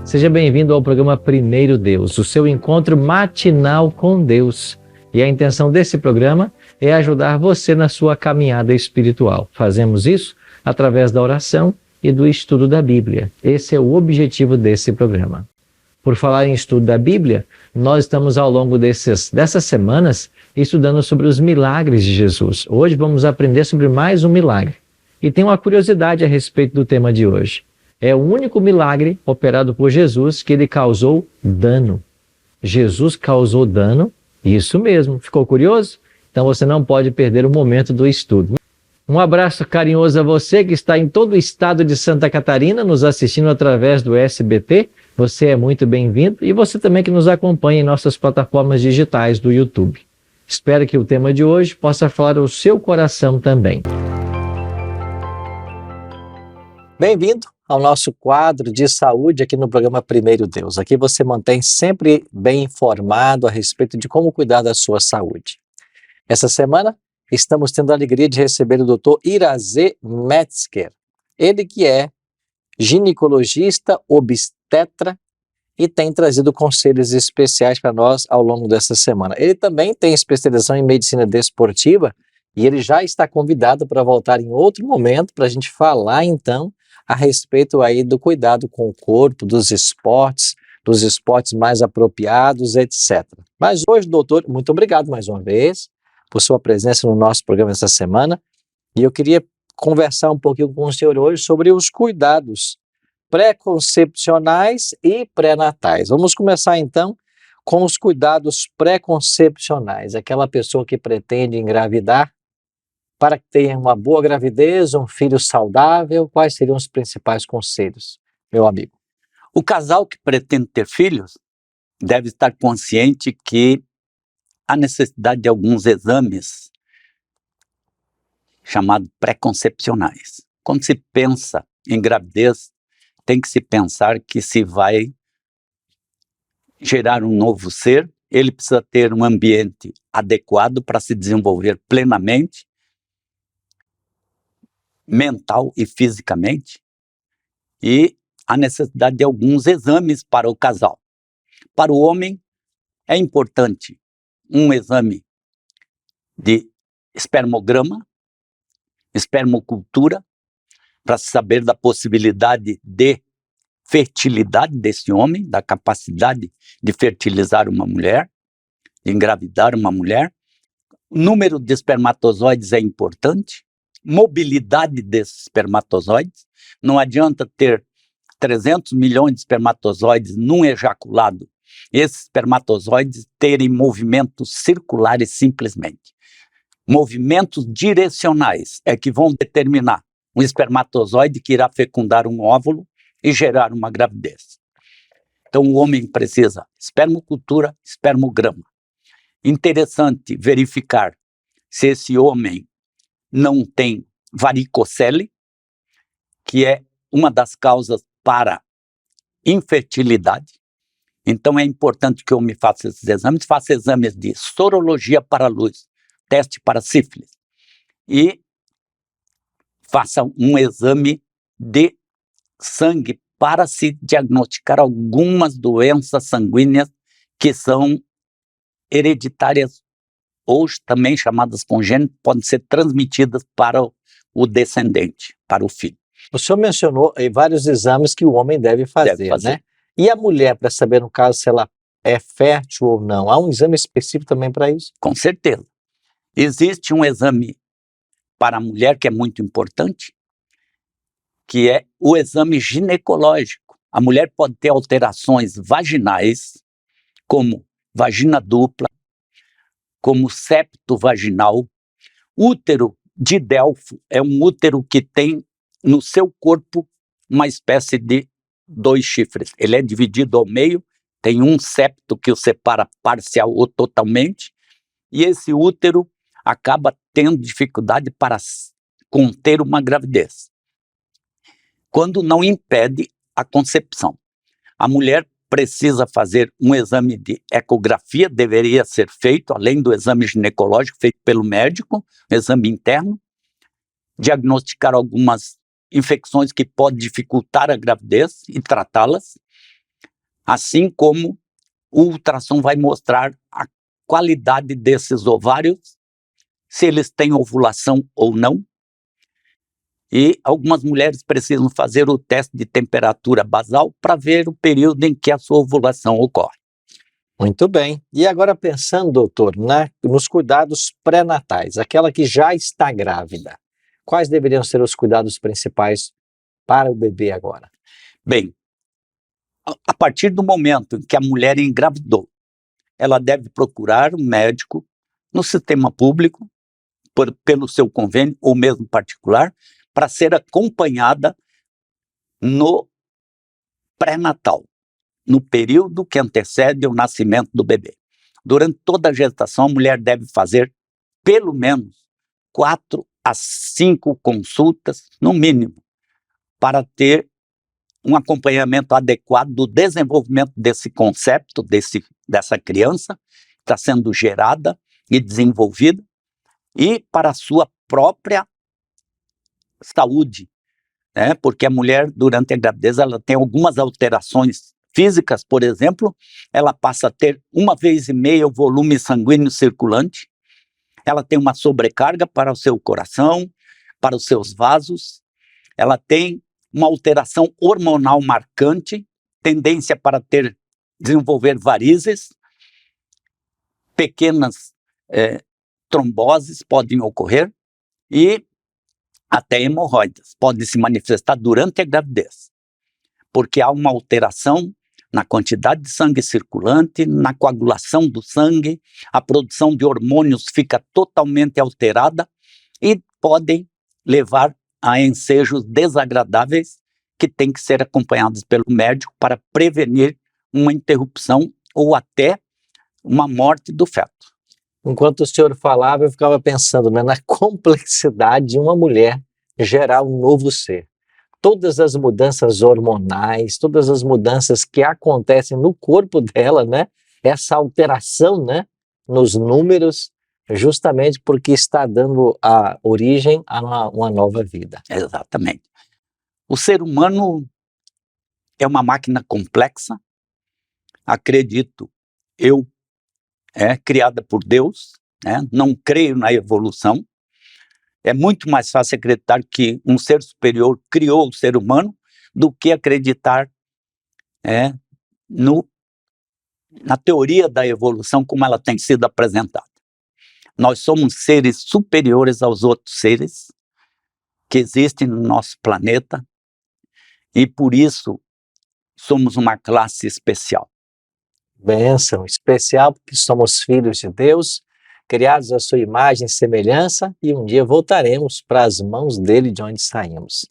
Seja bem-vindo ao programa Primeiro Deus, o seu encontro matinal com Deus. E a intenção desse programa é ajudar você na sua caminhada espiritual. Fazemos isso através da oração e do estudo da Bíblia. Esse é o objetivo desse programa. Por falar em estudo da Bíblia, nós estamos ao longo dessas semanas estudando sobre os milagres de Jesus. Hoje vamos aprender sobre mais um milagre. E tem uma curiosidade a respeito do tema de hoje. É o único milagre operado por Jesus que ele causou dano. Jesus causou dano, isso mesmo. Ficou curioso? Então você não pode perder o momento do estudo. Um abraço carinhoso a você que está em todo o estado de Santa Catarina, nos assistindo através do SBT. Você é muito bem-vindo. E você também que nos acompanha em nossas plataformas digitais do YouTube. Espero que o tema de hoje possa falar ao seu coração também. Bem-vindo ao nosso quadro de saúde aqui no programa Primeiro Deus. Aqui você mantém sempre bem informado a respeito de como cuidar da sua saúde. Essa semana estamos tendo a alegria de receber o Dr. Irazê Metzger. Ele que é ginecologista, obstetra e tem trazido conselhos especiais para nós ao longo dessa semana. Ele também tem especialização em medicina desportiva e ele já está convidado para voltar em outro momento para a gente falar então a respeito aí do cuidado com o corpo, dos esportes mais apropriados, etc. Mas hoje, doutor, muito obrigado mais uma vez por sua presença no nosso programa essa semana. E eu queria conversar um pouquinho com o senhor hoje sobre os cuidados pré-concepcionais e pré-natais. Vamos começar então com os cuidados pré-concepcionais. Aquela pessoa que pretende engravidar, para que tenha uma boa gravidez, um filho saudável, quais seriam os principais conselhos, meu amigo? O casal que pretende ter filhos deve estar consciente que há necessidade de alguns exames chamados pré-concepcionais. Quando se pensa em gravidez, tem que se pensar que se vai gerar um novo ser, ele precisa ter um ambiente adequado para se desenvolver plenamente, mental e fisicamente, e a necessidade de alguns exames para o casal. Para o homem, é importante um exame de espermograma, espermocultura, para saber da possibilidade de fertilidade desse homem, da capacidade de fertilizar uma mulher, de engravidar uma mulher. O número de espermatozoides é importante, mobilidade desses espermatozoides. Não adianta ter 300 milhões de espermatozoides num ejaculado, esses espermatozoides terem movimentos circulares simplesmente. Movimentos direcionais é que vão determinar um espermatozoide que irá fecundar um óvulo e gerar uma gravidez. Então o homem precisa espermocultura, espermograma. Interessante verificar se esse homem não tem varicocele, que é uma das causas para infertilidade. Então é importante que o homem faça esses exames, faça exames de sorologia para a luz, teste para sífilis, e faça um exame de sangue para se diagnosticar algumas doenças sanguíneas que são hereditárias ou também chamadas congênitas, podem ser transmitidas para o descendente, para o filho. O senhor mencionou aí vários exames que o homem deve fazer, né? E a mulher, para saber, no caso, se ela é fértil ou não? Há um exame específico também para isso? Com certeza. Existe um exame para a mulher que é muito importante, que é o exame ginecológico. A mulher pode ter alterações vaginais, como vagina dupla, como septo vaginal. Útero de Delfo é um útero que tem no seu corpo uma espécie de 2 chifres. Ele é dividido ao meio, tem um septo que o separa parcial ou totalmente, e esse útero acaba tendo dificuldade para conter uma gravidez, quando não impede a concepção. A mulher precisa fazer um exame de ecografia, deveria ser feito, além do exame ginecológico feito pelo médico, exame interno, diagnosticar algumas infecções que podem dificultar a gravidez e tratá-las. Assim como o ultrassom vai mostrar a qualidade desses ovários, se eles têm ovulação ou não. E algumas mulheres precisam fazer o teste de temperatura basal para ver o período em que a sua ovulação ocorre. Muito bem. E agora pensando, doutor, nos cuidados pré-natais, aquela que já está grávida, quais deveriam ser os cuidados principais para o bebê agora? Bem, a partir do momento em que a mulher engravidou, ela deve procurar um médico no sistema público, pelo seu convênio ou mesmo particular, para ser acompanhada no pré-natal, no período que antecede o nascimento do bebê. Durante toda a gestação, a mulher deve fazer pelo menos 4 a 5 consultas, no mínimo, para ter um acompanhamento adequado do desenvolvimento desse concepto, dessa criança que está sendo gerada e desenvolvida, e para a sua própria saúde, né? Porque a mulher, durante a gravidez, ela tem algumas alterações físicas, por exemplo, ela passa a ter 1,5 vezes o volume sanguíneo circulante, ela tem uma sobrecarga para o seu coração, para os seus vasos, ela tem uma alteração hormonal marcante, tendência para desenvolver varizes, pequenas tromboses podem ocorrer e até hemorroidas podem se manifestar durante a gravidez, porque há uma alteração na quantidade de sangue circulante, na coagulação do sangue, a produção de hormônios fica totalmente alterada e podem levar a ensejos desagradáveis que têm que ser acompanhados pelo médico para prevenir uma interrupção ou até uma morte do feto. Enquanto o senhor falava, eu ficava pensando, né, na complexidade de uma mulher gerar um novo ser. Todas as mudanças hormonais, todas as mudanças que acontecem no corpo dela, né, essa alteração, né, nos números, justamente porque está dando a origem a uma nova vida. Exatamente. O ser humano é uma máquina complexa, acredito eu, criada por Deus, né? Não creio na evolução. É muito mais fácil acreditar que um ser superior criou o ser humano do que acreditar na teoria da evolução como ela tem sido apresentada. Nós somos seres superiores aos outros seres que existem no nosso planeta e por isso somos uma classe especial. Bênção especial porque somos filhos de Deus, criados à sua imagem e semelhança, e um dia voltaremos para as mãos dele de onde saímos.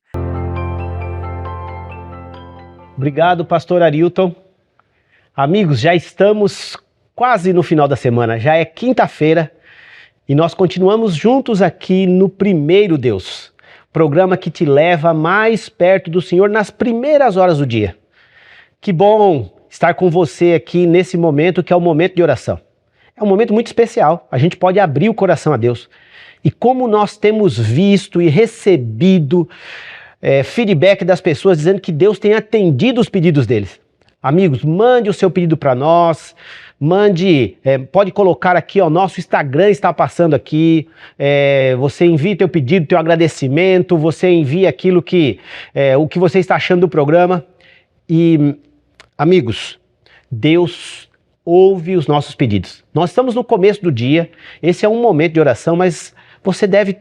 Obrigado, pastor Arilton. Amigos, já estamos quase no final da semana, já é quinta-feira e nós continuamos juntos aqui no Primeiro Deus, programa que te leva mais perto do Senhor nas primeiras horas do dia. Que bom estar com você aqui nesse momento que é o momento de oração. É um momento muito especial, a gente pode abrir o coração a Deus. E como nós temos visto e recebido feedback das pessoas dizendo que Deus tem atendido os pedidos deles. Amigos, mande o seu pedido para nós, pode colocar aqui, ó, nosso Instagram está passando aqui, você envia teu pedido, teu agradecimento, você envia aquilo o que você está achando do programa. E, amigos, Deus ouve os nossos pedidos. Nós estamos no começo do dia, esse é um momento de oração, mas você deve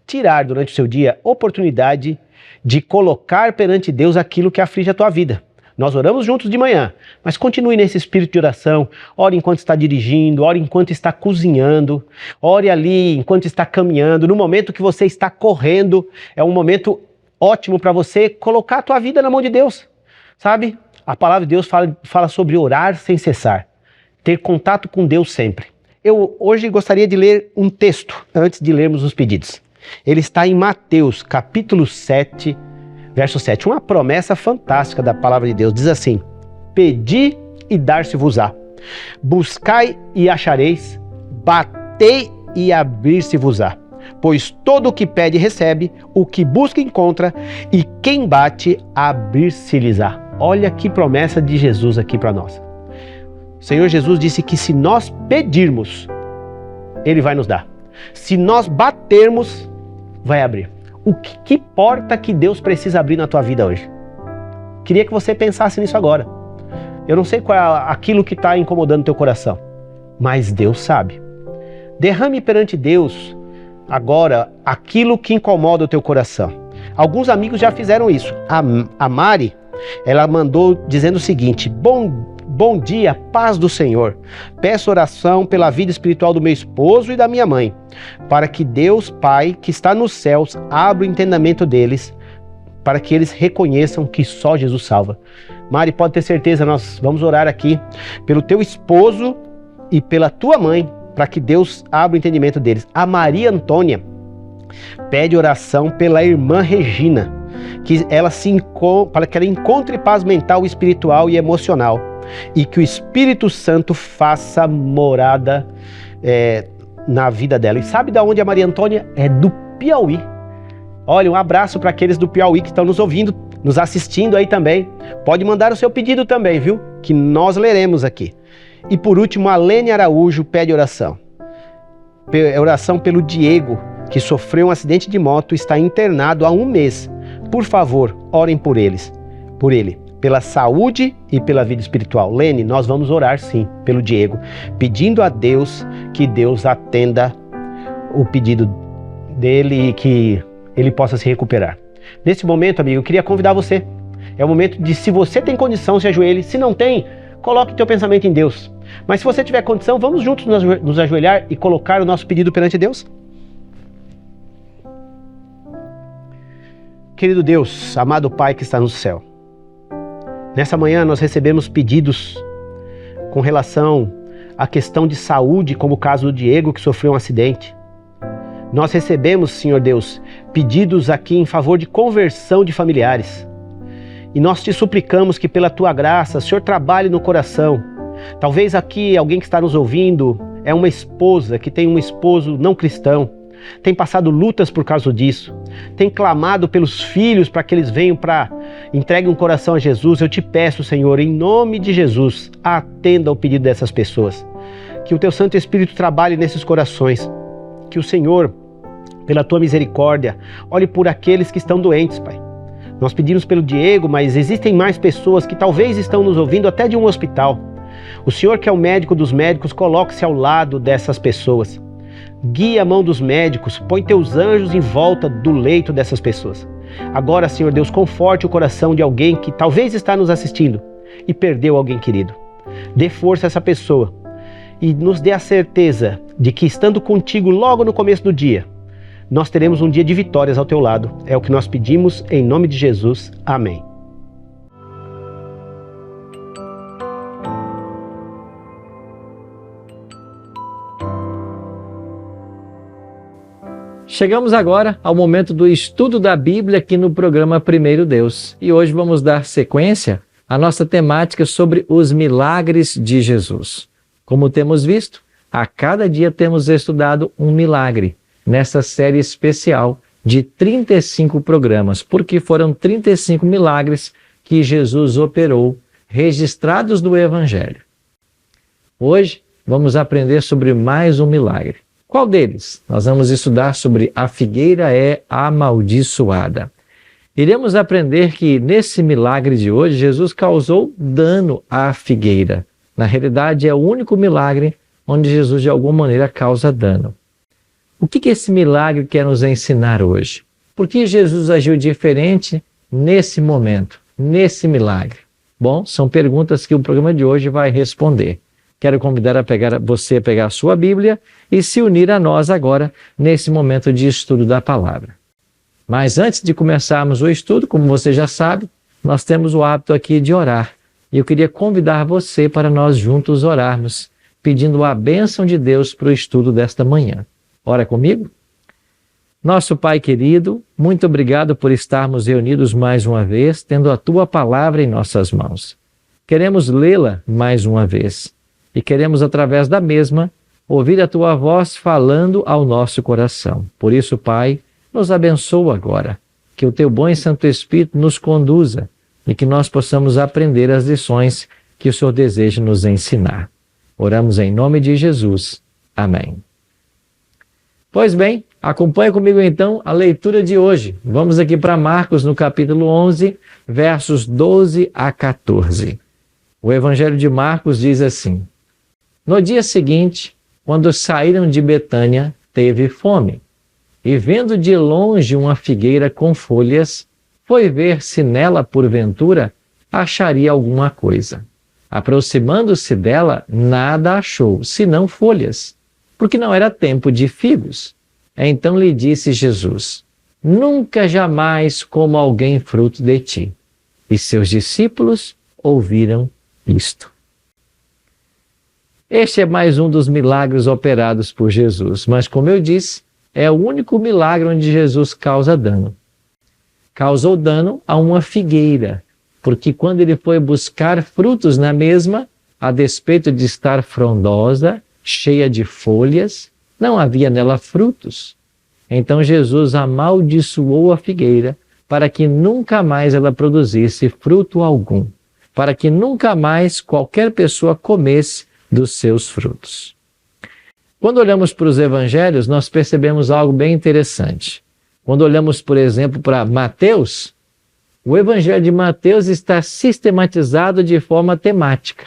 tirar durante o seu dia oportunidade de colocar perante Deus aquilo que aflige a tua vida. Nós oramos juntos de manhã, mas continue nesse espírito de oração, ore enquanto está dirigindo, ore enquanto está cozinhando, ore ali enquanto está caminhando, no momento que você está correndo, é um momento ótimo para você colocar a tua vida na mão de Deus, sabe? A palavra de Deus fala sobre orar sem cessar, ter contato com Deus sempre. Eu hoje gostaria de ler um texto antes de lermos os pedidos. Ele está em Mateus, capítulo 7, verso 7. Uma promessa fantástica da palavra de Deus. Diz assim: pedi e dar-se-vos-á. Buscai e achareis. Batei e abrir-se-vos-á. Pois todo o que pede recebe, o que busca encontra, e quem bate abrir-se-lhes-á. Olha que promessa de Jesus aqui para nós. O Senhor Jesus disse que se nós pedirmos, Ele vai nos dar. Se nós batermos, vai abrir. Que porta que Deus precisa abrir na tua vida hoje? Queria que você pensasse nisso agora. Eu não sei qual é aquilo que está incomodando teu coração, mas Deus sabe. Derrame perante Deus agora aquilo que incomoda o teu coração. Alguns amigos já fizeram isso. A Mari, ela mandou dizendo o seguinte: Bom dia, paz do Senhor. Peço oração pela vida espiritual do meu esposo e da minha mãe, para que Deus Pai, que está nos céus, abra o entendimento deles, para que eles reconheçam que só Jesus salva. Mari, pode ter certeza, nós vamos orar aqui pelo teu esposo e pela tua mãe, para que Deus abra o entendimento deles. A Maria Antônia pede oração pela irmã Regina, para que ela encontre paz mental, espiritual e emocional, e que o Espírito Santo faça morada na vida dela. E sabe de onde a Maria Antônia? É do Piauí. Olha, um abraço para aqueles do Piauí que estão nos ouvindo, nos assistindo aí também. Pode mandar o seu pedido também, viu? Que nós leremos aqui. E por último, a Lene Araújo pede oração. Oração pelo Diego, que sofreu um acidente de moto e está internado há 1 mês. Por favor, orem por ele, pela saúde e pela vida espiritual. Lene, nós vamos orar sim pelo Diego, pedindo a Deus que Deus atenda o pedido dele e que ele possa se recuperar. Nesse momento, amigo, eu queria convidar você. É o momento de, se você tem condição, se ajoelhe. Se não tem, coloque teu pensamento em Deus. Mas se você tiver condição, vamos juntos nos ajoelhar e colocar o nosso pedido perante Deus. Querido Deus, amado Pai que está no céu, nessa manhã nós recebemos pedidos com relação à questão de saúde, como o caso do Diego, que sofreu um acidente. Nós recebemos, Senhor Deus, pedidos aqui em favor de conversão de familiares. E nós te suplicamos que pela tua graça, Senhor, trabalhe no coração. Talvez aqui alguém que está nos ouvindo é uma esposa que tem um esposo não cristão, tem passado lutas por causa disso, tem clamado pelos filhos para que eles venham entreguem um coração a Jesus. Eu te peço, Senhor, em nome de Jesus, atenda ao pedido dessas pessoas. Que o teu Santo Espírito trabalhe nesses corações. Que o Senhor, pela tua misericórdia, olhe por aqueles que estão doentes, Pai. Nós pedimos pelo Diego, mas existem mais pessoas que talvez estão nos ouvindo até de um hospital. O Senhor, que é o médico dos médicos, coloque-se ao lado dessas pessoas. Guia a mão dos médicos, põe teus anjos em volta do leito dessas pessoas. Agora, Senhor Deus, conforte o coração de alguém que talvez está nos assistindo e perdeu alguém querido. Dê força a essa pessoa e nos dê a certeza de que, estando contigo logo no começo do dia, nós teremos um dia de vitórias ao teu lado. É o que nós pedimos em nome de Jesus. Amém. Chegamos agora ao momento do estudo da Bíblia aqui no programa Primeiro Deus. E hoje vamos dar sequência à nossa temática sobre os milagres de Jesus. Como temos visto, a cada dia temos estudado um milagre nessa série especial de 35 programas, porque foram 35 milagres que Jesus operou, registrados no Evangelho. Hoje vamos aprender sobre mais um milagre. Qual deles? Nós vamos estudar sobre a figueira é amaldiçoada. Iremos aprender que nesse milagre de hoje, Jesus causou dano à figueira. Na realidade, é o único milagre onde Jesus de alguma maneira causa dano. O que esse milagre quer nos ensinar hoje? Por que Jesus agiu diferente nesse momento, nesse milagre? Bom, são perguntas que o programa de hoje vai responder. Quero convidar você a pegar a sua Bíblia e se unir a nós agora nesse momento de estudo da palavra. Mas antes de começarmos o estudo, como você já sabe, nós temos o hábito aqui de orar. E eu queria convidar você para nós juntos orarmos, pedindo a bênção de Deus para o estudo desta manhã. Ora comigo? Nosso Pai querido, muito obrigado por estarmos reunidos mais uma vez, tendo a Tua palavra em nossas mãos. Queremos lê-la mais uma vez. E queremos, através da mesma, ouvir a Tua voz falando ao nosso coração. Por isso, Pai, nos abençoa agora. Que o Teu bom e Santo Espírito nos conduza, e que nós possamos aprender as lições que o Senhor deseja nos ensinar. Oramos em nome de Jesus. Amém. Pois bem, acompanhe comigo então a leitura de hoje. Vamos aqui para Marcos, no capítulo 11, versos 12 a 14. O Evangelho de Marcos diz assim: No dia seguinte, quando saíram de Betânia, teve fome. E vendo de longe uma figueira com folhas, foi ver se nela, porventura, acharia alguma coisa. Aproximando-se dela, nada achou, senão folhas, porque não era tempo de figos. Então lhe disse Jesus: Nunca jamais coma alguém fruto de ti. E seus discípulos ouviram isto. Este é mais um dos milagres operados por Jesus, mas como eu disse, é o único milagre onde Jesus causa dano. Causou dano a uma figueira, porque quando ele foi buscar frutos na mesma, a despeito de estar frondosa, cheia de folhas, não havia nela frutos. Então Jesus amaldiçoou a figueira para que nunca mais ela produzisse fruto algum, para que nunca mais qualquer pessoa comesse dos seus frutos. Quando olhamos para os evangelhos, nós percebemos algo bem interessante. Quando olhamos, por exemplo, para Mateus, o evangelho de Mateus está sistematizado de forma temática.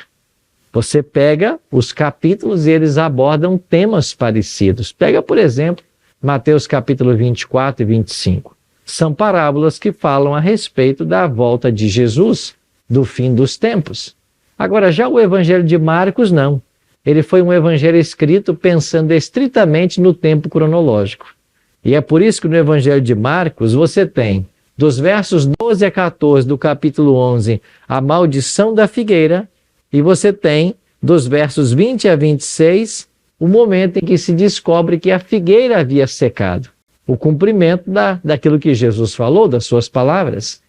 Você pega os capítulos e eles abordam temas parecidos. Pega, por exemplo, Mateus capítulo 24 e 25. São parábolas que falam a respeito da volta de Jesus, do fim dos tempos. Agora, já o evangelho de Marcos, não. Ele foi um evangelho escrito pensando estritamente no tempo cronológico. E é por isso que no evangelho de Marcos você tem, dos versos 12 a 14 do capítulo 11, a maldição da figueira, e você tem, dos versos 20 a 26, o momento em que se descobre que a figueira havia secado. O cumprimento daquilo que Jesus falou, das suas palavras.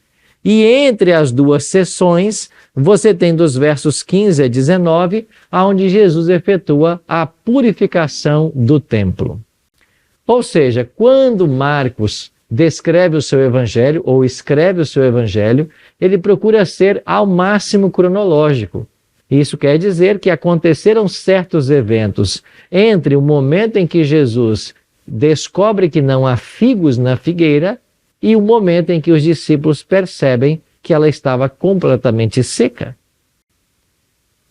E entre as duas sessões, você tem dos versos 15 a 19, onde Jesus efetua a purificação do templo. Ou seja, quando Marcos descreve o seu evangelho, ou escreve o seu evangelho, ele procura ser ao máximo cronológico. Isso quer dizer que aconteceram certos eventos entre o momento em que Jesus descobre que não há figos na figueira e o momento em que os discípulos percebem que ela estava completamente seca.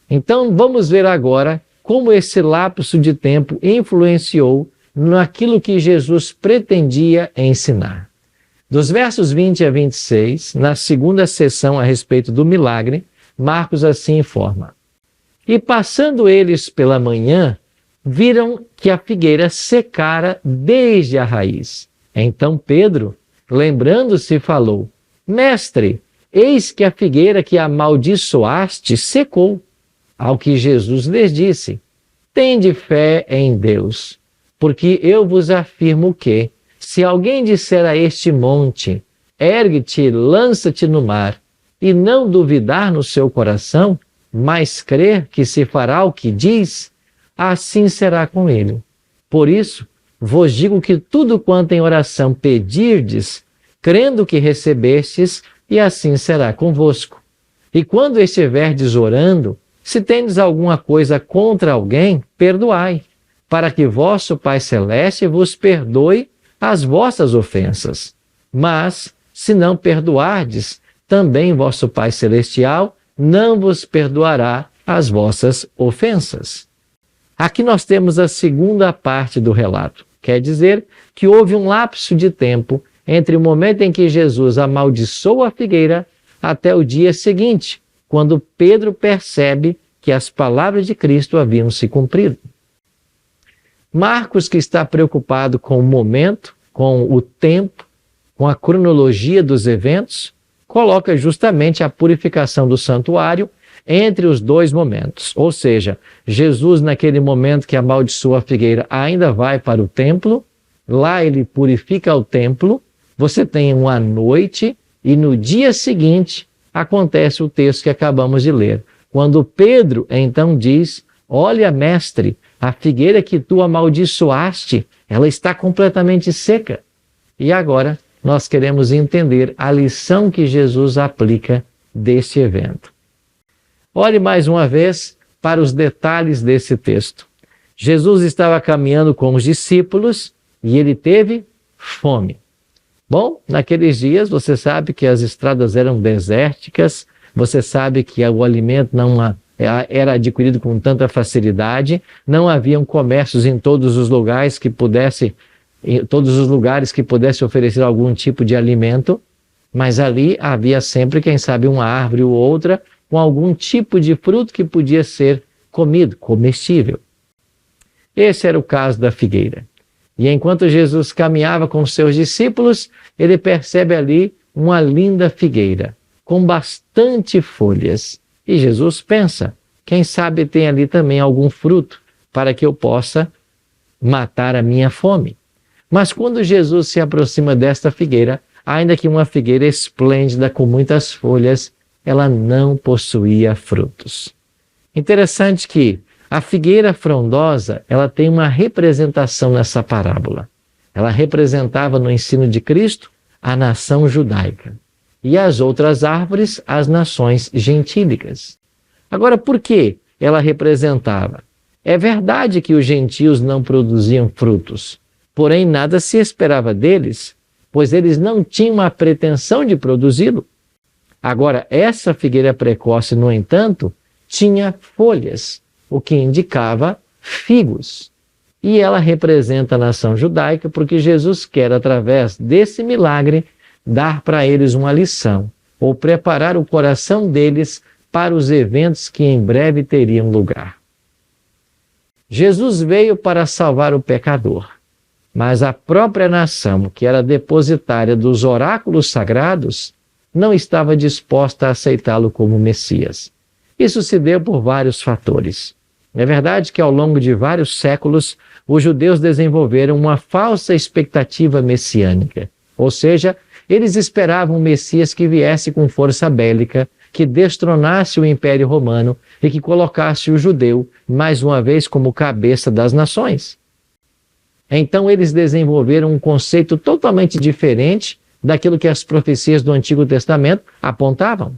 Então, vamos ver agora como esse lapso de tempo influenciou naquilo que Jesus pretendia ensinar. Dos versos 20 a 26, na segunda sessão a respeito do milagre, Marcos assim informa: E passando eles pela manhã, viram que a figueira secara desde a raiz. Então Pedro, lembrando-se, falou: Mestre, eis que a figueira que amaldiçoaste secou. Ao que Jesus lhes disse: Tende fé em Deus, porque eu vos afirmo que, se alguém disser a este monte, ergue-te, lança-te no mar, e não duvidar no seu coração, mas crer que se fará o que diz, assim será com ele. Por isso, vos digo que tudo quanto em oração pedirdes, crendo que recebestes, e assim será convosco. E quando estiverdes orando, se tendes alguma coisa contra alguém, perdoai, para que vosso Pai Celeste vos perdoe as vossas ofensas. Mas, se não perdoardes, também vosso Pai Celestial não vos perdoará as vossas ofensas. Aqui nós temos a segunda parte do relato. Quer dizer que houve um lapso de tempo entre o momento em que Jesus amaldiçoou a figueira até o dia seguinte, quando Pedro percebe que as palavras de Cristo haviam se cumprido. Marcos, que está preocupado com o momento, com o tempo, com a cronologia dos eventos, coloca justamente a purificação do santuário entre os dois momentos. Ou seja, Jesus, naquele momento que amaldiçoa a figueira, ainda vai para o templo, lá ele purifica o templo, você tem uma noite e no dia seguinte acontece o texto que acabamos de ler. Quando Pedro então diz: Olha, mestre, a figueira que tu amaldiçoaste, ela está completamente seca. E agora nós queremos entender a lição que Jesus aplica deste evento. Olhe mais uma vez para os detalhes desse texto. Jesus estava caminhando com os discípulos e ele teve fome. Bom, naqueles dias você sabe que as estradas eram desérticas, você sabe que o alimento não era adquirido com tanta facilidade, não haviam comércios em todos os lugares que pudessem oferecer algum tipo de alimento, mas ali havia sempre, quem sabe, uma árvore ou outra com algum tipo de fruto que podia ser comido, comestível. Esse era o caso da figueira. E enquanto Jesus caminhava com seus discípulos, ele percebe ali uma linda figueira, com bastante folhas. E Jesus pensa, quem sabe tem ali também algum fruto para que eu possa matar a minha fome. Mas quando Jesus se aproxima desta figueira, ainda que uma figueira esplêndida com muitas folhas, ela não possuía frutos. Interessante que a figueira frondosa, ela tem uma representação nessa parábola. Ela representava no ensino de Cristo a nação judaica e as outras árvores, as nações gentílicas. Agora, por que ela representava? É verdade que os gentios não produziam frutos, porém nada se esperava deles, pois eles não tinham a pretensão de produzi-lo. Agora, essa figueira precoce, no entanto, tinha folhas, o que indicava figos. E ela representa a nação judaica porque Jesus quer, através desse milagre, dar para eles uma lição, ou preparar o coração deles para os eventos que em breve teriam lugar. Jesus veio para salvar o pecador, mas a própria nação, que era depositária dos oráculos sagrados, não estava disposta a aceitá-lo como Messias. Isso se deu por vários fatores. É verdade que ao longo de vários séculos, os judeus desenvolveram uma falsa expectativa messiânica, ou seja, eles esperavam um Messias que viesse com força bélica, que destronasse o Império Romano e que colocasse o judeu, mais uma vez, como cabeça das nações. Então eles desenvolveram um conceito totalmente diferente daquilo que as profecias do Antigo Testamento apontavam.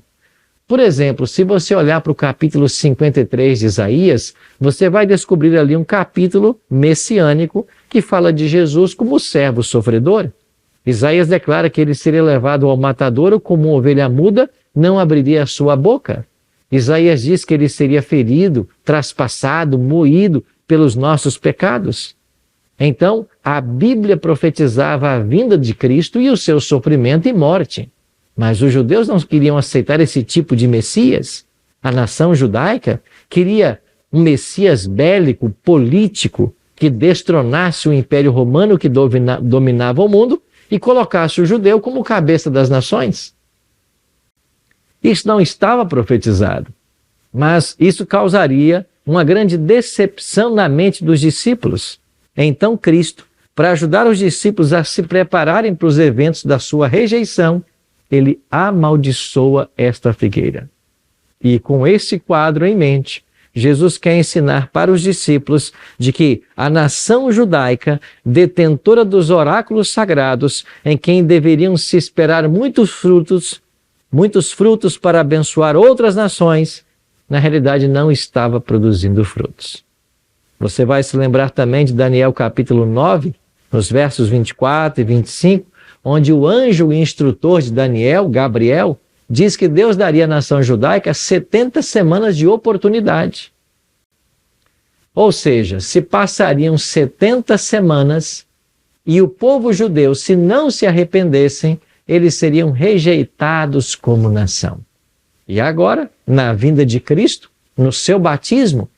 Por exemplo, se você olhar para o capítulo 53 de Isaías, você vai descobrir ali um capítulo messiânico que fala de Jesus como servo sofredor. Isaías declara que ele seria levado ao matadouro como uma ovelha muda, não abriria a sua boca. Isaías diz que ele seria ferido, traspassado, moído pelos nossos pecados. Então, a Bíblia profetizava a vinda de Cristo e o seu sofrimento e morte. Mas os judeus não queriam aceitar esse tipo de Messias. A nação judaica queria um Messias bélico, político, que destronasse o Império Romano que dominava o mundo e colocasse o judeu como cabeça das nações. Isso não estava profetizado, mas isso causaria uma grande decepção na mente dos discípulos. Então Cristo, para ajudar os discípulos a se prepararem para os eventos da sua rejeição, ele amaldiçoa esta figueira. E com esse quadro em mente, Jesus quer ensinar para os discípulos de que a nação judaica, detentora dos oráculos sagrados, em quem deveriam se esperar muitos frutos para abençoar outras nações, na realidade não estava produzindo frutos. Você vai se lembrar também de Daniel capítulo 9, nos versos 24 e 25, onde o anjo instrutor de Daniel, Gabriel, diz que Deus daria à nação judaica 70 semanas de oportunidade. Ou seja, se passariam 70 semanas e o povo judeu, se não se arrependessem, eles seriam rejeitados como nação. E agora, na vinda de Cristo, no seu batismo,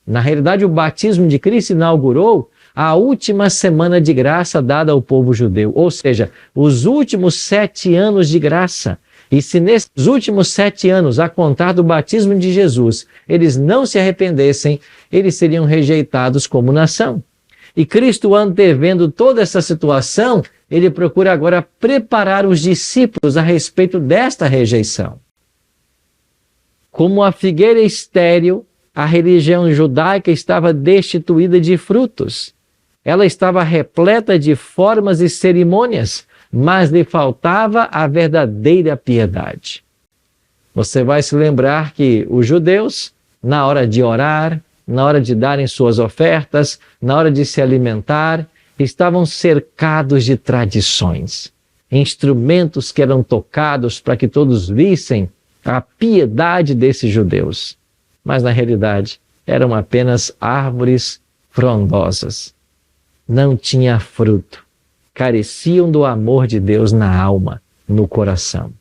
na realidade o batismo de Cristo inaugurou a última semana de graça dada ao povo judeu, ou seja, os últimos 7 anos de graça. E se nesses últimos 7 anos, a contar do batismo de Jesus, eles não se arrependessem, eles seriam rejeitados como nação. E Cristo, antevendo toda essa situação, ele procura agora preparar os discípulos a respeito desta rejeição. Como a figueira estéril, a religião judaica estava destituída de frutos. Ela estava repleta de formas e cerimônias, mas lhe faltava a verdadeira piedade. Você vai se lembrar que os judeus, na hora de orar, na hora de darem suas ofertas, na hora de se alimentar, estavam cercados de tradições, instrumentos que eram tocados para que todos vissem a piedade desses judeus. Mas na realidade eram apenas árvores frondosas. Não tinha fruto. Careciam do amor de Deus na alma, no coração.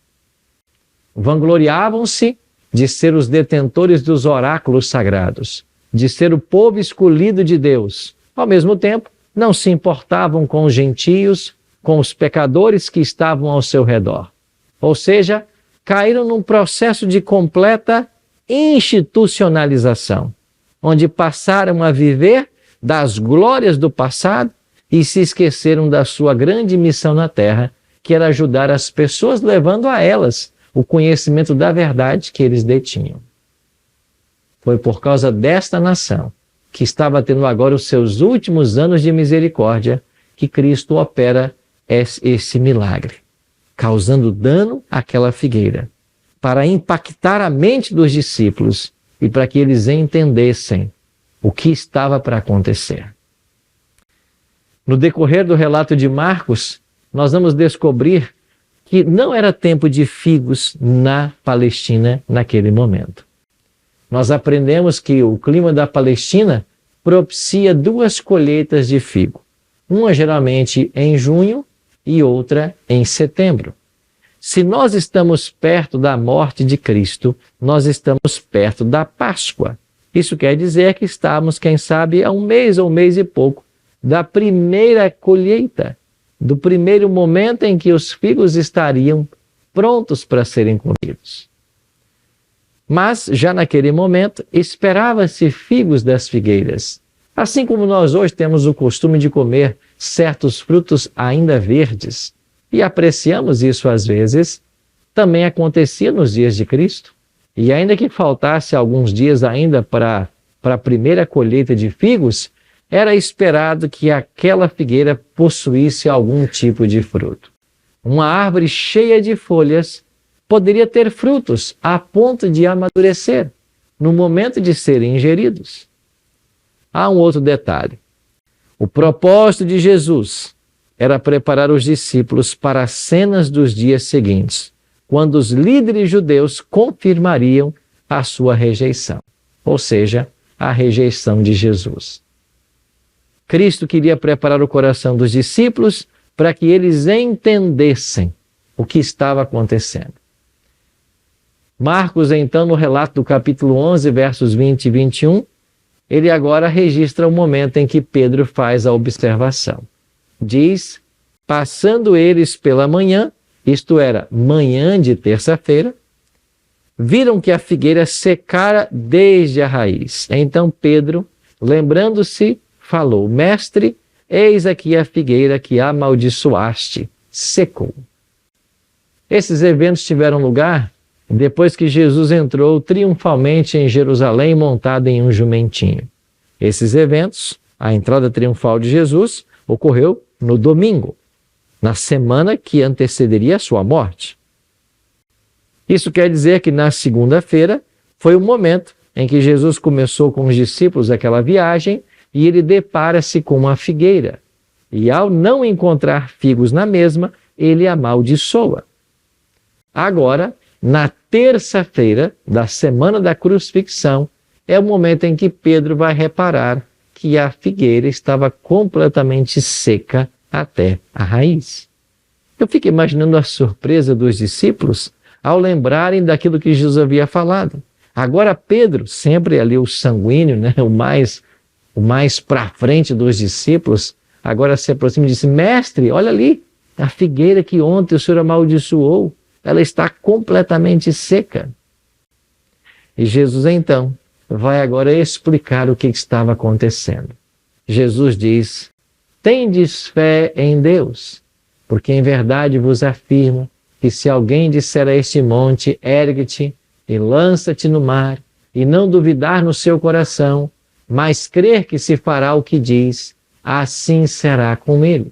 Vangloriavam-se de ser os detentores dos oráculos sagrados, de ser o povo escolhido de Deus. Ao mesmo tempo, não se importavam com os gentios, com os pecadores que estavam ao seu redor. Ou seja, caíram num processo de completa institucionalização, onde passaram a viver das glórias do passado e se esqueceram da sua grande missão na Terra, que era ajudar as pessoas, levando a elas o conhecimento da verdade que eles detinham. Foi por causa desta nação, que estava tendo agora os seus últimos anos de misericórdia, que Cristo opera esse milagre, causando dano àquela figueira, para impactar a mente dos discípulos e para que eles entendessem o que estava para acontecer. No decorrer do relato de Marcos, nós vamos descobrir que não era tempo de figos na Palestina naquele momento. Nós aprendemos que o clima da Palestina propicia duas colheitas de figo, uma geralmente em junho e outra em setembro. Se nós estamos perto da morte de Cristo, nós estamos perto da Páscoa. Isso quer dizer que estamos, quem sabe, a um mês ou um mês e pouco da primeira colheita, do primeiro momento em que os figos estariam prontos para serem colhidos. Mas, já naquele momento, esperava-se figos das figueiras. Assim como nós hoje temos o costume de comer certos frutos ainda verdes, e apreciamos isso às vezes, também acontecia nos dias de Cristo. E ainda que faltasse alguns dias ainda para a primeira colheita de figos, era esperado que aquela figueira possuísse algum tipo de fruto. Uma árvore cheia de folhas poderia ter frutos a ponto de amadurecer no momento de serem ingeridos. Há um outro detalhe. O propósito de Jesus era preparar os discípulos para as cenas dos dias seguintes, quando os líderes judeus confirmariam a sua rejeição, ou seja, a rejeição de Jesus. Cristo queria preparar o coração dos discípulos para que eles entendessem o que estava acontecendo. Marcos, então, no relato do capítulo 11, versos 20 e 21, ele agora registra o momento em que Pedro faz a observação. Diz, passando eles pela manhã, isto era, manhã de terça-feira, viram que a figueira secara desde a raiz. Então Pedro, lembrando-se, falou, mestre, eis aqui a figueira que amaldiçoaste, secou. Esses eventos tiveram lugar depois que Jesus entrou triunfalmente em Jerusalém montado em um jumentinho. Esses eventos, a entrada triunfal de Jesus, ocorreu no domingo, na semana que antecederia a sua morte. Isso quer dizer que na segunda-feira foi o momento em que Jesus começou com os discípulos aquela viagem e ele depara-se com uma figueira. E ao não encontrar figos na mesma, ele amaldiçoa. Agora, na terça-feira da semana da crucifixão, é o momento em que Pedro vai reparar que a figueira estava completamente seca até a raiz. Eu fico imaginando a surpresa dos discípulos ao lembrarem daquilo que Jesus havia falado. Agora Pedro, sempre ali o sanguíneo, o mais para frente dos discípulos, agora se aproxima e diz, mestre, olha ali, a figueira que ontem o Senhor amaldiçoou, ela está completamente seca. E Jesus então vai agora explicar o que estava acontecendo. Jesus diz, tendes fé em Deus, porque em verdade vos afirmo que se alguém disser a este monte, ergue-te e lança-te no mar, e não duvidar no seu coração, mas crer que se fará o que diz, assim será com ele.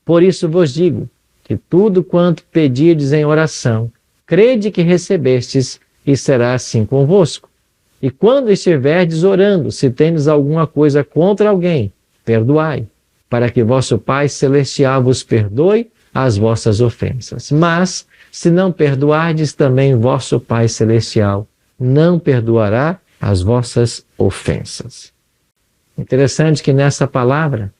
Por isso vos digo, que tudo quanto pedirdes em oração, crede que recebestes, e será assim convosco. E quando estiverdes orando, se tendes alguma coisa contra alguém, perdoai, para que vosso Pai Celestial vos perdoe as vossas ofensas. Mas, se não perdoardes, também vosso Pai Celestial não perdoará as vossas ofensas. Interessante que nessa palavra,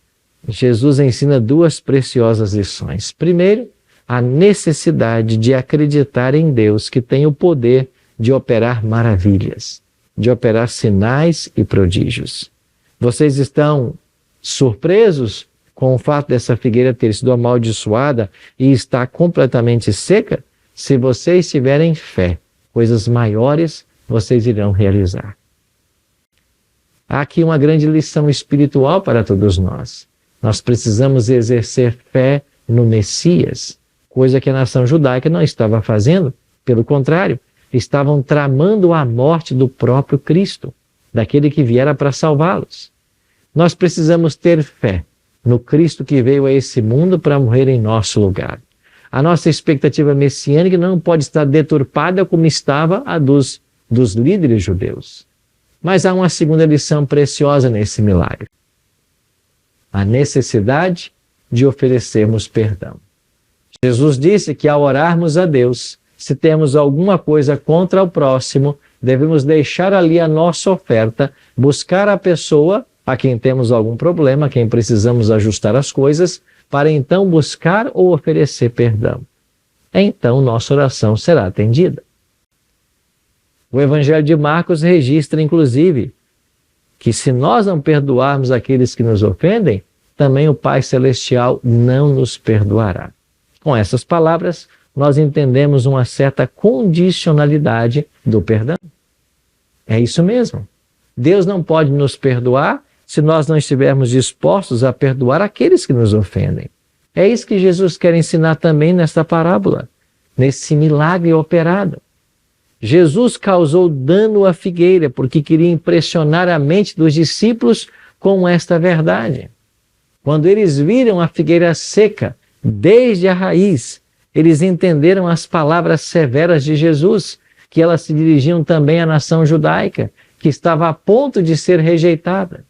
Jesus ensina duas preciosas lições. Primeiro, a necessidade de acreditar em Deus, que tem o poder de operar maravilhas, de operar sinais e prodígios. Vocês estão surpresos com o fato dessa figueira ter sido amaldiçoada e estar completamente seca? Se vocês tiverem fé, coisas maiores vocês irão realizar. Há aqui uma grande lição espiritual para todos nós. Nós precisamos exercer fé no Messias, coisa que a nação judaica não estava fazendo. Pelo contrário, estavam tramando a morte do próprio Cristo, daquele que viera para salvá-los. Nós precisamos ter fé no Cristo que veio a esse mundo para morrer em nosso lugar. A nossa expectativa messiânica não pode estar deturpada como estava a dos líderes judeus. Mas há uma segunda lição preciosa nesse milagre. A necessidade de oferecermos perdão. Jesus disse que ao orarmos a Deus, se temos alguma coisa contra o próximo, devemos deixar ali a nossa oferta, buscar a pessoa a quem temos algum problema, a quem precisamos ajustar as coisas, para então buscar ou oferecer perdão. Então nossa oração será atendida. O Evangelho de Marcos registra, inclusive, que se nós não perdoarmos aqueles que nos ofendem, também o Pai Celestial não nos perdoará. Com essas palavras, nós entendemos uma certa condicionalidade do perdão. É isso mesmo. Deus não pode nos perdoar se nós não estivermos dispostos a perdoar aqueles que nos ofendem. É isso que Jesus quer ensinar também nesta parábola, nesse milagre operado. Jesus causou dano à figueira porque queria impressionar a mente dos discípulos com esta verdade. Quando eles viram a figueira seca, desde a raiz, eles entenderam as palavras severas de Jesus, que elas se dirigiam também à nação judaica, que estava a ponto de ser rejeitada.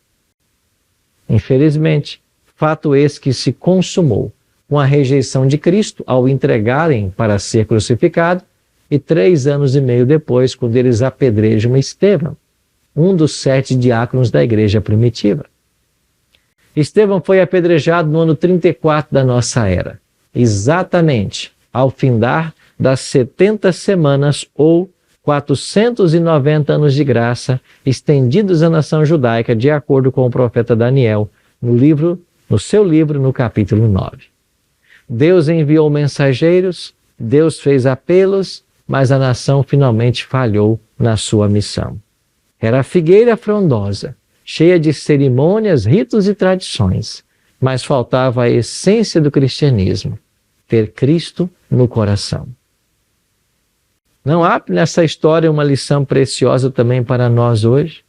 Infelizmente, fato esse que se consumou com a rejeição de Cristo ao entregarem para ser crucificado, e 3 anos e meio depois, quando eles apedrejam Estevão, um dos 7 diáconos da igreja primitiva. Estevão foi apedrejado no ano 34 da nossa era, exatamente ao findar das 70 semanas ou 490 anos de graça estendidos à nação judaica, de acordo com o profeta Daniel, no seu livro, no capítulo 9. Deus enviou mensageiros, Deus fez apelos, mas a nação finalmente falhou na sua missão. Era a figueira frondosa, cheia de cerimônias, ritos e tradições, mas faltava a essência do cristianismo, ter Cristo no coração. Não há nessa história uma lição preciosa também para nós hoje?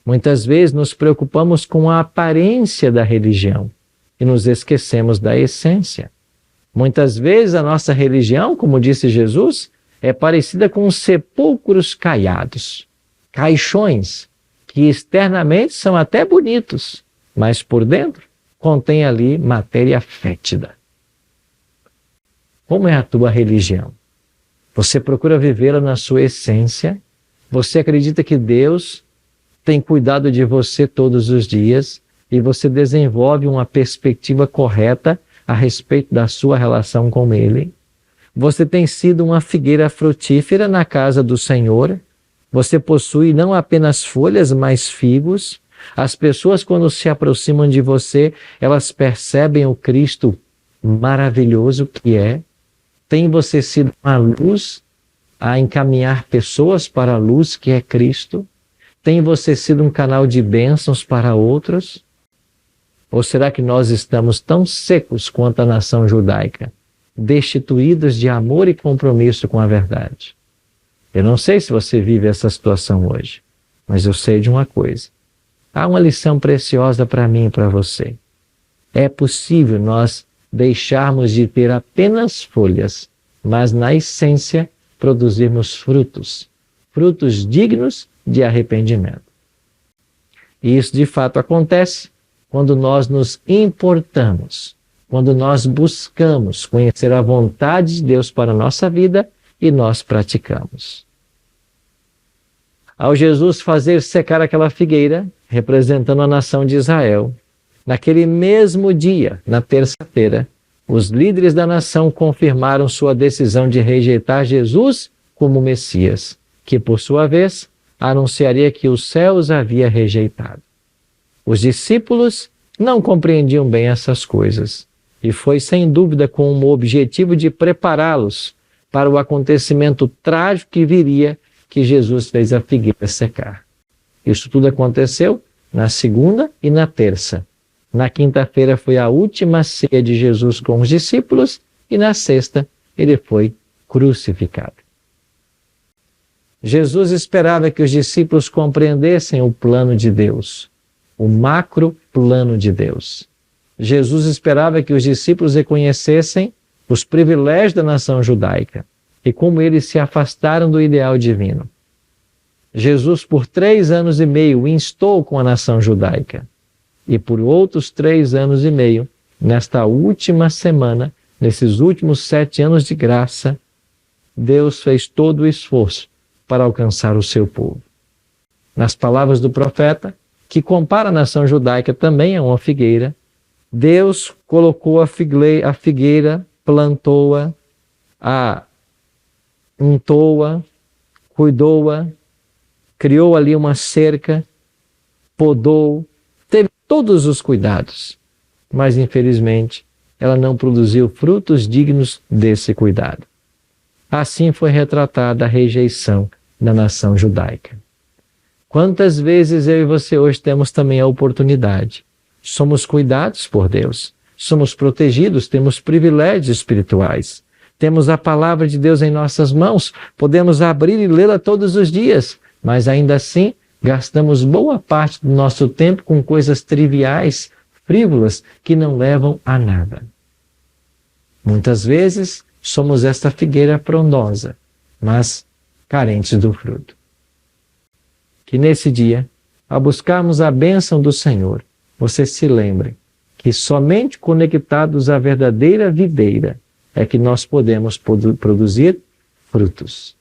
Muitas vezes nos preocupamos com a aparência da religião e nos esquecemos da essência. Muitas vezes a nossa religião, como disse Jesus, é parecida com sepulcros caiados, caixões que externamente são até bonitos, mas por dentro contém ali matéria fétida. Como é a tua religião? Você procura vivê-la na sua essência? Você acredita que Deus tem cuidado de você todos os dias e você desenvolve uma perspectiva correta a respeito da sua relação com Ele? Você tem sido uma figueira frutífera na casa do Senhor? Você possui não apenas folhas, mas figos? As pessoas, quando se aproximam de você, elas percebem o Cristo maravilhoso que é? Tem você sido uma luz a encaminhar pessoas para a luz que é Cristo? Tem você sido um canal de bênçãos para outros? Ou será que nós estamos tão secos quanto a nação judaica, destituídos de amor e compromisso com a verdade? Eu não sei se você vive essa situação hoje, mas eu sei de uma coisa. Há uma lição preciosa para mim e para você. É possível nós deixarmos de ter apenas folhas, mas na essência produzirmos frutos. frutos dignos de arrependimento. E isso de fato acontece quando nós nos importamos, quando nós buscamos conhecer a vontade de Deus para a nossa vida e nós praticamos. Ao Jesus fazer secar aquela figueira, representando a nação de Israel, naquele mesmo dia, na terça-feira, os líderes da nação confirmaram sua decisão de rejeitar Jesus como Messias, que por sua vez anunciaria que os céus havia rejeitado. Os discípulos não compreendiam bem essas coisas, e foi sem dúvida com o objetivo de prepará-los para o acontecimento trágico que viria que Jesus fez a figueira secar. Isso tudo aconteceu na segunda e na terça. Na quinta-feira foi a última ceia de Jesus com os discípulos e na sexta ele foi crucificado. Jesus esperava que os discípulos compreendessem o plano de Deus, o macro plano de Deus. Jesus esperava que os discípulos reconhecessem os privilégios da nação judaica e como eles se afastaram do ideal divino. Jesus, por 3 anos e meio, instou com a nação judaica. E por outros 3 anos e meio, nesta última semana, nesses últimos 7 anos de graça, Deus fez todo o esforço para alcançar o seu povo. Nas palavras do profeta, que compara a nação judaica também a uma figueira, Deus colocou a figueira, plantou-a, untou-a, cuidou-a, criou ali uma cerca, podou, teve todos os cuidados, mas infelizmente ela não produziu frutos dignos desse cuidado. Assim foi retratada a rejeição da nação judaica. Quantas vezes eu e você hoje temos também a oportunidade? Somos cuidados por Deus, somos protegidos, temos privilégios espirituais, temos a palavra de Deus em nossas mãos, podemos abrir e lê-la todos os dias, mas ainda assim gastamos boa parte do nosso tempo com coisas triviais, frívolas, que não levam a nada. Muitas vezes somos esta figueira frondosa, mas carentes do fruto. Que nesse dia, ao buscarmos a bênção do Senhor, você se lembre que somente conectados à verdadeira videira é que nós podemos produzir frutos.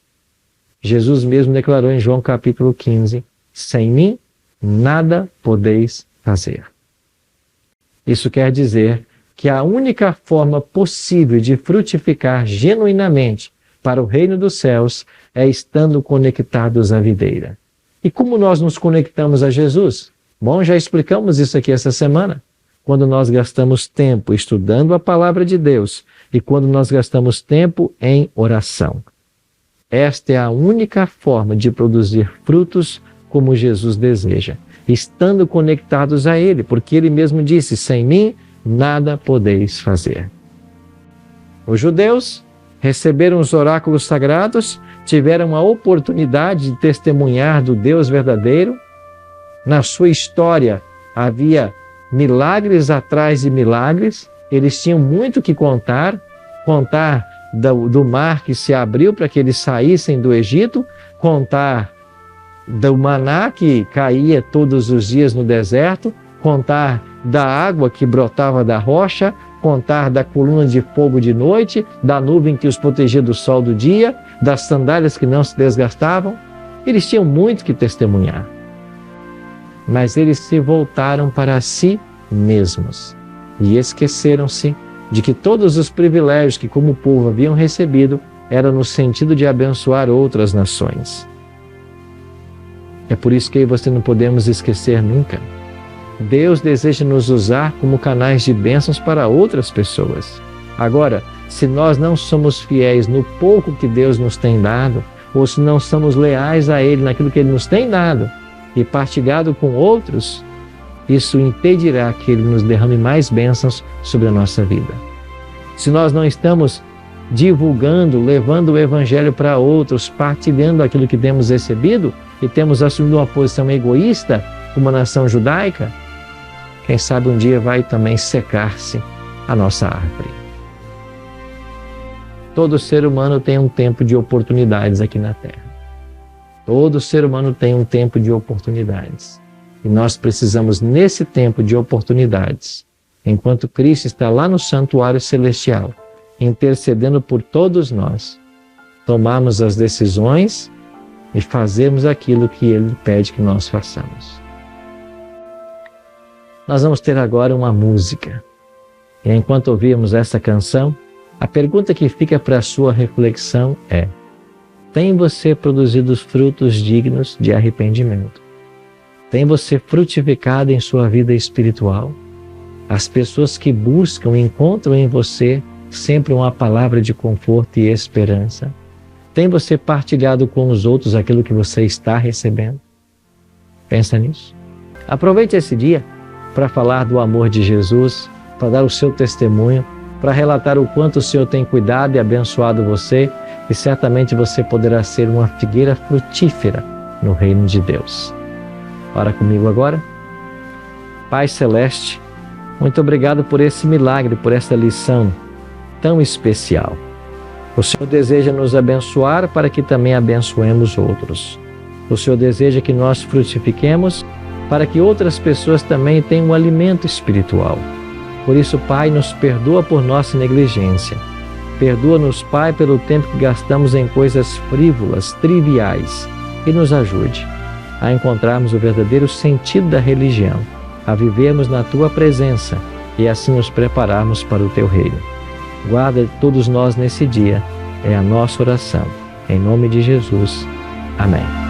Jesus mesmo declarou em João capítulo 15, sem mim nada podeis fazer. Isso quer dizer que a única forma possível de frutificar genuinamente para o reino dos céus é estando conectados à videira. E como nós nos conectamos a Jesus? Bom, já explicamos isso aqui essa semana. Quando nós gastamos tempo estudando a palavra de Deus e quando nós gastamos tempo em oração. Esta é a única forma de produzir frutos como Jesus deseja, estando conectados a Ele, porque Ele mesmo disse, sem mim nada podeis fazer. Os judeus receberam os oráculos sagrados, tiveram a oportunidade de testemunhar do Deus verdadeiro. Na sua história havia milagres atrás de milagres, eles tinham muito que contar do mar que se abriu para que eles saíssem do Egito, contar do maná que caía todos os dias no deserto, contar da água que brotava da rocha, contar da coluna de fogo de noite, da nuvem que os protegia do sol do dia, das sandálias que não se desgastavam. Eles tinham muito que testemunhar. Mas eles se voltaram para si mesmos e esqueceram-se de que todos os privilégios que como povo haviam recebido eram no sentido de abençoar outras nações. É por isso que eu e você não podemos esquecer nunca. Deus deseja nos usar como canais de bênçãos para outras pessoas. Agora, se nós não somos fiéis no pouco que Deus nos tem dado, ou se não somos leais a Ele naquilo que Ele nos tem dado, e partilhado com outros, isso impedirá que Ele nos derrame mais bênçãos sobre a nossa vida. Se nós não estamos divulgando, levando o Evangelho para outros, partilhando aquilo que temos recebido, e temos assumido uma posição egoísta, como a nação judaica, quem sabe um dia vai também secar-se a nossa árvore. Todo ser humano tem um tempo de oportunidades aqui na Terra. Todo ser humano tem um tempo de oportunidades. E nós precisamos, nesse tempo de oportunidades, enquanto Cristo está lá no santuário celestial, intercedendo por todos nós, tomarmos as decisões e fazermos aquilo que Ele pede que nós façamos. Nós vamos ter agora uma música. E enquanto ouvirmos essa canção, a pergunta que fica para a sua reflexão é: tem você produzido os frutos dignos de arrependimento? Tem você frutificado em sua vida espiritual? As pessoas que buscam encontram em você sempre uma palavra de conforto e esperança? Tem você partilhado com os outros aquilo que você está recebendo? Pensa nisso. Aproveite esse dia para falar do amor de Jesus, para dar o seu testemunho, para relatar o quanto o Senhor tem cuidado e abençoado você, e certamente você poderá ser uma figueira frutífera no reino de Deus. Ora comigo agora. Pai Celeste, muito obrigado por esse milagre, por essa lição tão especial. O Senhor deseja nos abençoar para que também abençoemos outros. O Senhor deseja que nós frutifiquemos para que outras pessoas também tenham um alimento espiritual. Por isso, Pai, nos perdoa por nossa negligência. Perdoa-nos, Pai, pelo tempo que gastamos em coisas frívolas, triviais, e nos ajude a encontrarmos o verdadeiro sentido da religião, a vivermos na Tua presença e assim nos prepararmos para o Teu reino. Guarda todos nós nesse dia, é a nossa oração. Em nome de Jesus. Amém.